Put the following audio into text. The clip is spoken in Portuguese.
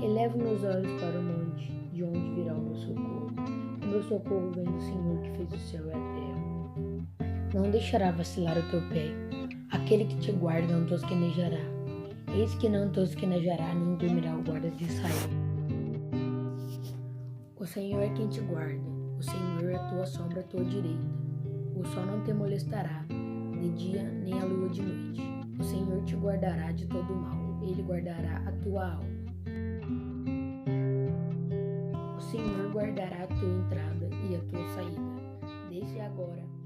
Elevo meus olhos para o monte, de onde virá o meu socorro. O meu socorro vem do Senhor que fez o céu e a terra. Não deixará vacilar o teu pé. Aquele que te guarda não tosquenejará. Eis que não tosquenejará, nem dormirá o guarda de Israel. O Senhor é quem te guarda. O Senhor é a tua sombra à tua direita. O sol não te molestará de dia, nem a lua de noite. O Senhor te guardará de todo mal. Ele guardará a tua alma. O Senhor guardará a tua entrada e a tua saída, desde agora